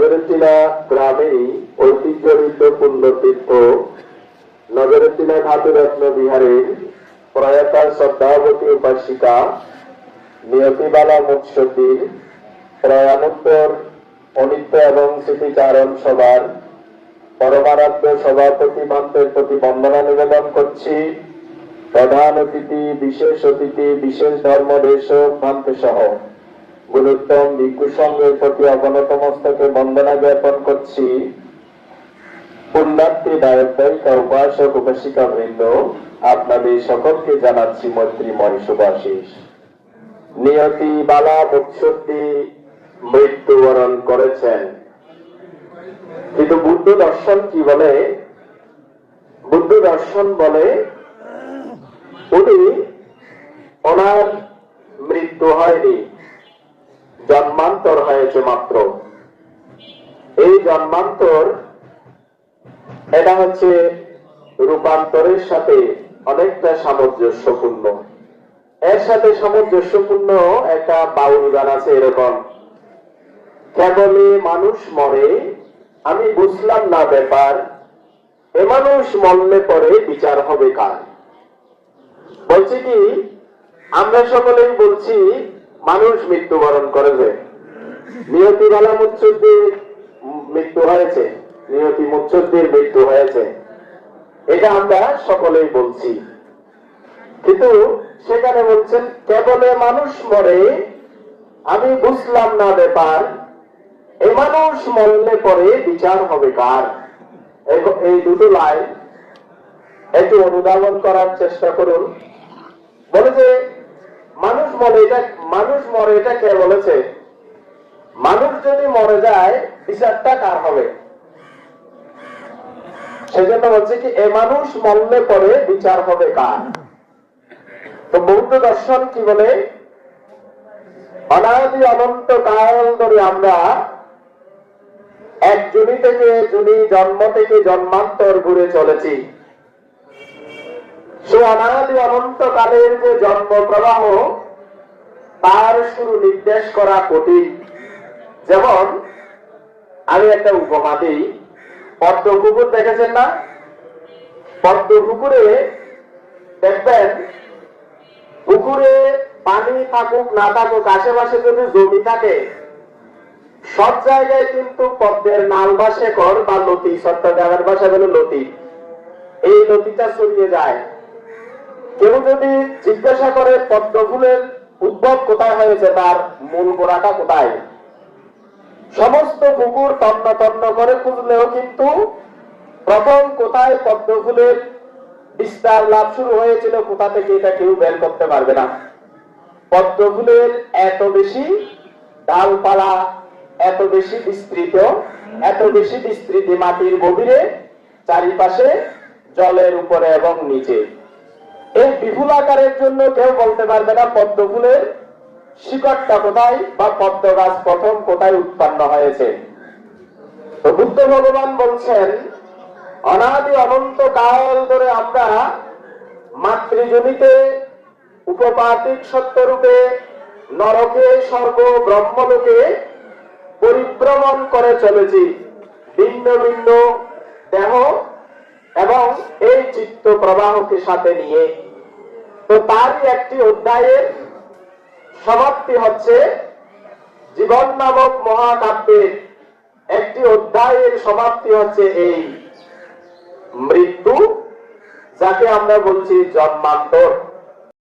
নজরুদ্দিনা গ্রামেরই ঐতিহ্যবিদ্য পুণ্যতীর্থ নজরুদ্দিনা ধাতুরত্ন বিহারের প্রয়াতা শ্রদ্ধাবতী উপাসিকা নিয়তিবালা মুৎসদ্দির প্রয়াণোত্তর অনিত্য এবং স্মৃতিচারণ সভার পরমারাধ্য সভাপতি মন্ত্রের প্রতি বন্দনা নিবেদন করছি। প্রধান অতিথি, বিশেষ ধর্মদেশক ভান্তে সহ গুণোত্তম ভিক্ষু সংঘের প্রতি অবনত মস্তকে বন্দনা জ্ঞাপন করছি। পুণ্যার্থী দায়ক দায়িকা, উপাসক উপাসিকা বৃন্দ, আপনাদের সকলকে জানাচ্ছি মৈত্রীময় শুভাশিস। নিয়তি বালা মুৎসদ্দি মৃত্যুবরণ করেছেন, কিন্তু বুদ্ধ দর্শন কি বলে? বুদ্ধ দর্শন বলে উনি ওনার মৃত্যু হয়নি, জন্মান্তর হয়েছে মাত্র। এই জন্মান্তর এটা হচ্ছে রূপান্তরের সাথে অনেকটা সামঞ্জস্যপূর্ণ। এর সাথে সামঞ্জস্যপূর্ণ একটা বাউল গান আছে এরকম: কেবলে মানুষ মরে আমি বুঝলাম না ব্যাপার, এ মানুষ মরলে পরে বিচার হবে কার। বলছি কি, আমরা সকলেই বলছি মানুষ মৃত্যুবরণ করেছে, নিয়তিবালা মুৎসদ্দির মৃত্যু হয়েছে, নিয়তি মুৎসদ্দির মৃত্যু হয়েছে, এটা আমরা সকলেই বলছি। কিন্তু সেখানে বলছেন কেবলে মানুষ মরে আমি বুঝলাম না ব্যাপার, এই মানুষ মরলে পরে বিচার হবে কার। এই দুটো লাইন একটু অনুধাবন করার চেষ্টা করুন। বলেছে মানুষ মরে, এটা কে বলেছে? মানুষ যদি মরে যায় বিচারটা কার হবে? সেজন্য বলছে কি এ মানুষ মরলে পরে বিচার হবে কার। তো বৌদ্ধ দর্শন কি বলে? অনাদি অনন্ত কাল ধরে আমরা এক জুনি থেকে জুনি, জন্ম থেকে জন্মান্তর ঘুরে চলেছি। সে অনাদি অনন্ত কালের যে জন্ম প্রবাহ, তার শুরু নির্দেশ করা কঠিন। যেমন আমি একটা উপমা দিই। পদ্ম পুকুর দেখেছেন না? পদ্ম পুকুরে দেখবেন, পুকুরে পানি থাকুক না থাকুক, আশেপাশে যদি জমি থাকে, সব জায়গায় কিন্তু পদ্মের নাল বা শেকড় বা লতি, চট্টগ্রামের ভাষা বলে লতি, এই লতিটা ছড়িয়ে যায়। কেউ যদি জিজ্ঞাসা করে পদ্ম ফুলের উদ্ভব কোথায় হয়েছে, তার মূল গোড়াটা কোথায়, সমস্ত পুকুর তন্ন তন্ন করে খুঁজলেও কিন্তু প্রথম কোথায় পদ্ম ফুলের বিস্তার লাভ শুরু হয়েছিল, কোথা থেকে, এটা কেউ বের করতে পারবে না। পদ্ম ফুলের এত বেশি ডালপালা, এত বেশি বিস্তৃতি মাটির গভীরে, চারিপাশে জলের উপরে এবং নিচে। এই বিপুল আকারের জন্য কেউ বলতে পারবে না পদ্ম ফুলের শিকড়টা কোথায় বা পদ্ম গাছ প্রথম কোথায় উৎপন্ন হয়েছে। তো বুদ্ধ ভগবান বলছেন অনাদি অনন্ত কাল ধরে আমরা মাতৃজনিতে উপপাতিক সত্যরূপে নরকে, স্বর্গ, ব্রহ্মলোকে পরিভ্রমণ করে চলেছি, ভিন্ন ভিন্ন দেহ এবং এই চিত্ত প্রবাহকে সাথে নিয়ে। তো তারই একটি অধ্যায়ের সমাপ্তি হচ্ছে জীবন নামক মহাকাব্যের একটি অধ্যায়ের সমাপ্তি হচ্ছে এই মৃত্যু, যাকে আমরা বলছি জন্মান্তর।